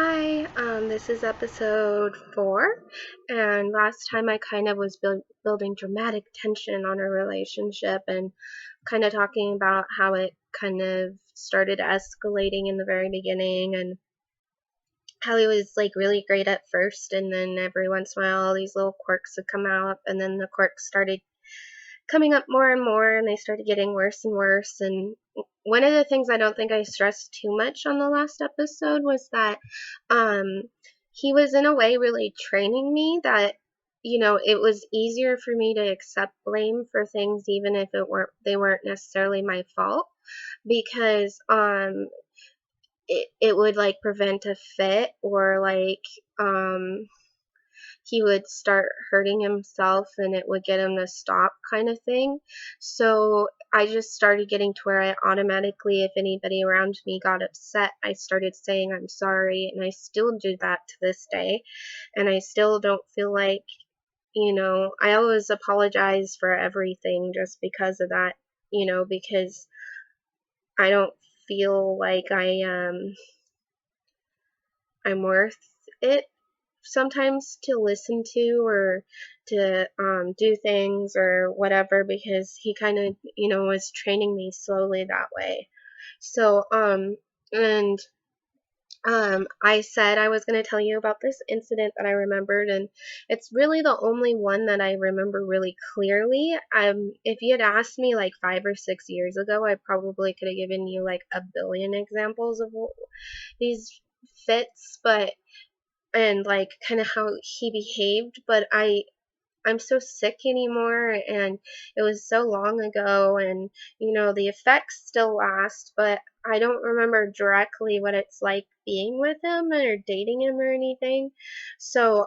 Hi, this is episode 4, and last time I kind of was building dramatic tension on our relationship and kind of talking about how it kind of started escalating in the very beginning and how he was like really great at first, and then every once in a while all these little quirks would come out, and then the quirks started coming up more and more, and they started getting worse and worse. And one of the things I don't think I stressed too much on the last episode was that um, he was in a way really training me that it was easier for me to accept blame for things even if they weren't necessarily my fault, because it would like prevent a fit, or like he would start hurting himself and it would get him to stop, kind of thing. So I just started getting to where I automatically, if anybody around me got upset, I started saying I'm sorry, and I still do that to this day. And I still don't feel like, I always apologize for everything just because of that, because I don't feel like I'm worth it sometimes to listen to, or to do things or whatever, because he kind of was training me slowly that way. So and I said I was going to tell you about this incident that I remembered, and it's really the only one that I remember really clearly. If you had asked me like 5 or 6 years ago, I probably could have given you like a billion examples of these fits, but and like kind of how he behaved. But I'm so sick anymore, and it was so long ago, and the effects still last, but I don't remember directly what it's like being with him or dating him or anything. So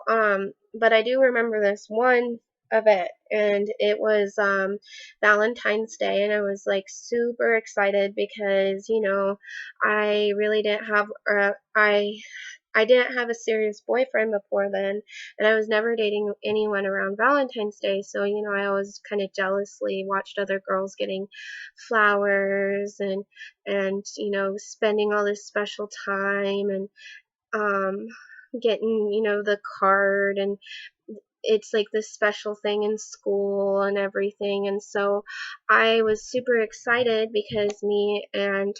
but I do remember this one event, and it was Valentine's Day, and I was like super excited because I really didn't have I didn't have a serious boyfriend before then, and I was never dating anyone around Valentine's Day. So, I always kind of jealously watched other girls getting flowers and spending all this special time, and um getting, the card, and it's like this special thing in school and everything. And so I was super excited because me and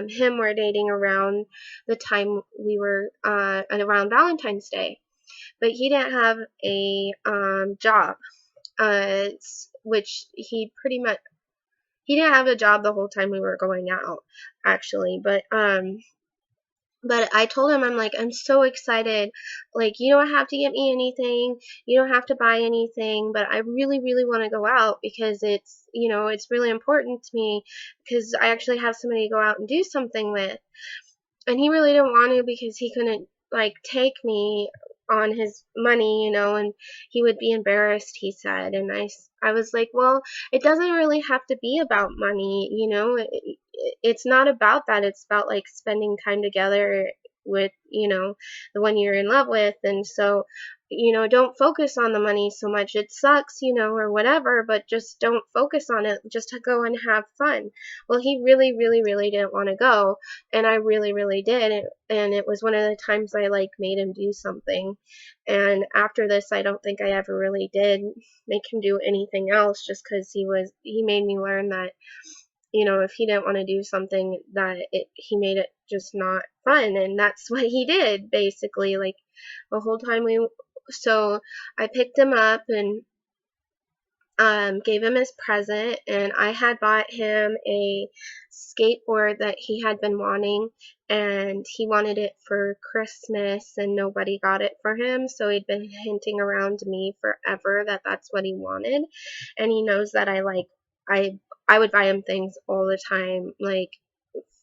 him were dating around the time we were around Valentine's Day, but he didn't have a job, which he didn't have a job the whole time we were going out, actually. But I told him, I'm like, I'm so excited. Like, you don't have to get me anything. You don't have to buy anything, but I really, really want to go out because it's really important to me, because I actually have somebody to go out and do something with. And he really didn't want to because he couldn't like take me on his money, and he would be embarrassed, he said. And I was like, well, it doesn't really have to be about money, it's not about that. It's about like spending time together with, the one you're in love with. And so, don't focus on the money so much. It sucks, or whatever, but just don't focus on it. Just to go and have fun. Well, he really, really, really didn't want to go, and I really, really did. And it was one of the times I like made him do something. And after this, I don't think I ever really did make him do anything else, just because he made me learn that, if he didn't want to do something, he made it just not fun. And that's what he did, basically. Like, the whole time so I picked him up and gave him his present, and I had bought him a skateboard that he had been wanting, and he wanted it for Christmas, and nobody got it for him, so he'd been hinting around to me forever that that's what he wanted. And he knows that I would buy him things all the time, like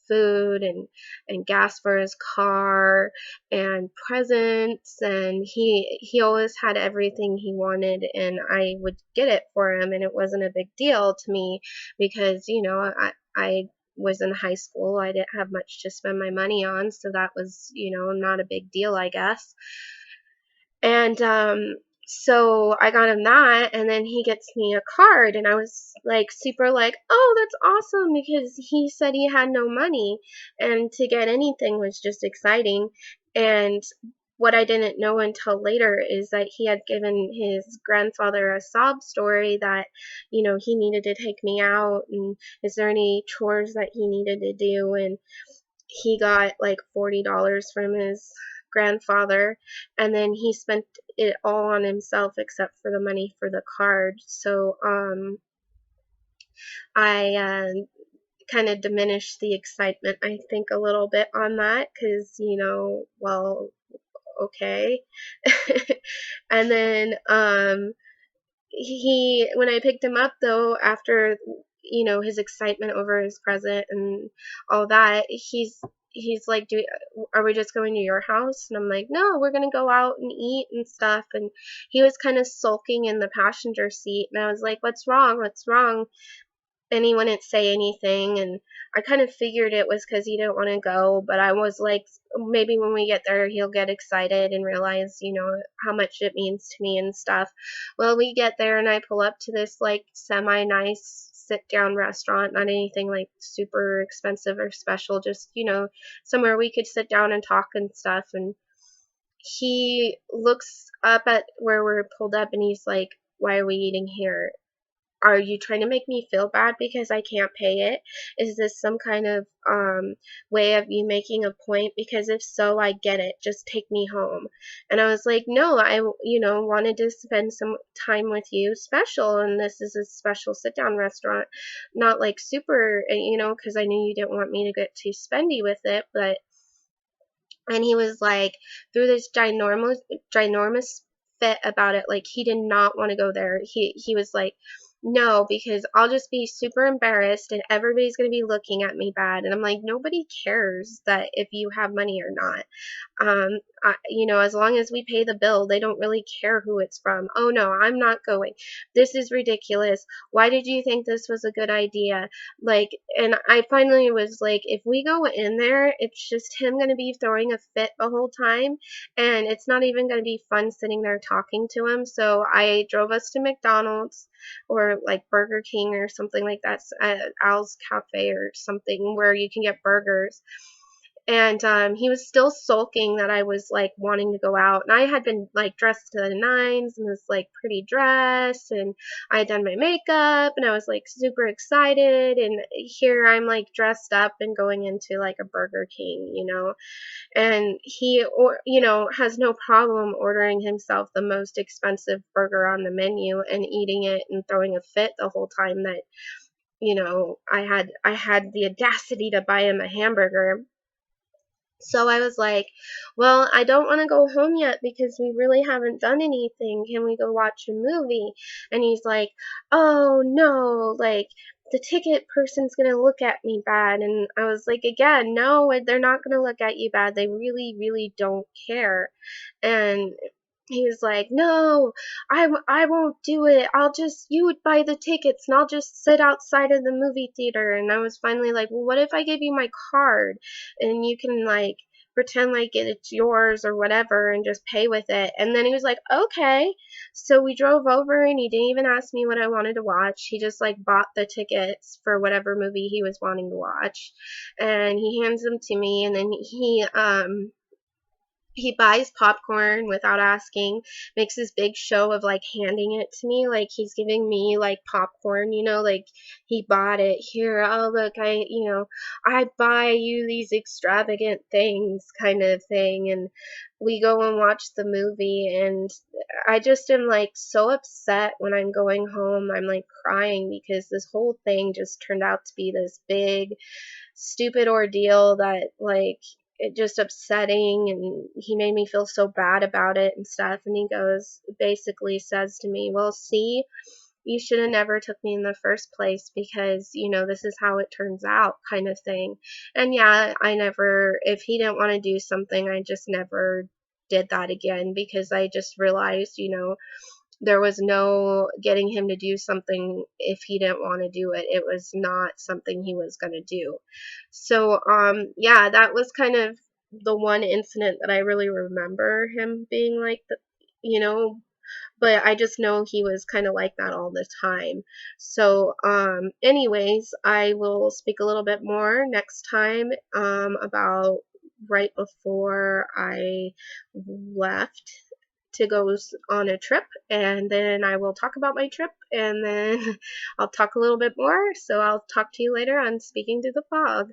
food and gas for his car and presents, and he always had everything he wanted, and I would get it for him, and it wasn't a big deal to me because I was in high school. I didn't have much to spend my money on, so that was not a big deal, I guess. And So I got him that, and then he gets me a card, and I was like super like, oh, that's awesome, because he said he had no money, and to get anything was just exciting. And what I didn't know until later is that he had given his grandfather a sob story that, he needed to take me out, and is there any chores that he needed to do, and he got like $40 from his grandfather, and then he spent it all on himself except for the money for the card. So I kind of diminished the excitement, I think, a little bit on that, because well, okay. And then he when I picked him up, though, after his excitement over his present and all that, he's like, are we just going to your house? And I'm like, no, we're gonna go out and eat and stuff. And he was kind of sulking in the passenger seat, and I was like, what's wrong? And he wouldn't say anything, and I kind of figured it was because he didn't want to go, but I was like, maybe when we get there he'll get excited and realize how much it means to me and stuff. Well, we get there, and I pull up to this like semi nice sit down restaurant, not anything like super expensive or special, just somewhere we could sit down and talk and stuff. And he looks up at where we're pulled up, and he's like, why are we eating here? Are you trying to make me feel bad because I can't pay it? Is this some kind of way of you making a point? Because if so, I get it. Just take me home. And I was like, no, I wanted to spend some time with you special, and this is a special sit down restaurant, not like super, because I knew you didn't want me to get too spendy with it, but. And he was like, through this ginormous fit about it, like he did not want to go there. He was like, no, because I'll just be super embarrassed and everybody's going to be looking at me bad. And I'm like, nobody cares that if you have money or not. As long as we pay the bill, they don't really care who it's from. Oh no, I'm not going. This is ridiculous. Why did you think this was a good idea? Like, and I finally was like, if we go in there, it's just him going to be throwing a fit the whole time, and it's not even going to be fun sitting there talking to him. So I drove us to McDonald's or like Burger King or something like that, Al's Cafe or something where you can get burgers. And he was still sulking that I was like wanting to go out, and I had been like dressed to the nines in this like pretty dress, and I had done my makeup, and I was like super excited, and here I'm like dressed up and going into like a Burger King, and he has no problem ordering himself the most expensive burger on the menu and eating it and throwing a fit the whole time that I had the audacity to buy him a hamburger. So I was like, well, I don't want to go home yet because we really haven't done anything. Can we go watch a movie? And he's like, oh no, like the ticket person's going to look at me bad. And I was like, again, no, they're not going to look at you bad. They really, really don't care. And he was like, no, I won't do it. You would buy the tickets and I'll just sit outside of the movie theater. And I was finally like, well, what if I give you my card and you can like pretend like it's yours or whatever and just pay with it? And then he was like, okay. So we drove over, and he didn't even ask me what I wanted to watch. He just like bought the tickets for whatever movie he was wanting to watch, and he hands them to me, and then he buys popcorn without asking, makes this big show of like handing it to me, like he's giving me like popcorn, like he bought it. Here, oh look, I buy you these extravagant things, kind of thing. And we go and watch the movie, and I just am like so upset when I'm going home. I'm like crying because this whole thing just turned out to be this big stupid ordeal that like it just upsetting, and he made me feel so bad about it and stuff. And he basically says to me, well, see, you should have never took me in the first place because this is how it turns out, kind of thing. And yeah, if he didn't want to do something, I just never did that again, because I just realized there was no getting him to do something if he didn't want to do it. It was not something he was going to do. So, yeah, that was kind of the one incident that I really remember him being like, but I just know he was kind of like that all the time. So, anyways, I will speak a little bit more next time about right before I left to go on a trip, and then I will talk about my trip, and then I'll talk a little bit more. So I'll talk to you later on Speaking Through the Fog.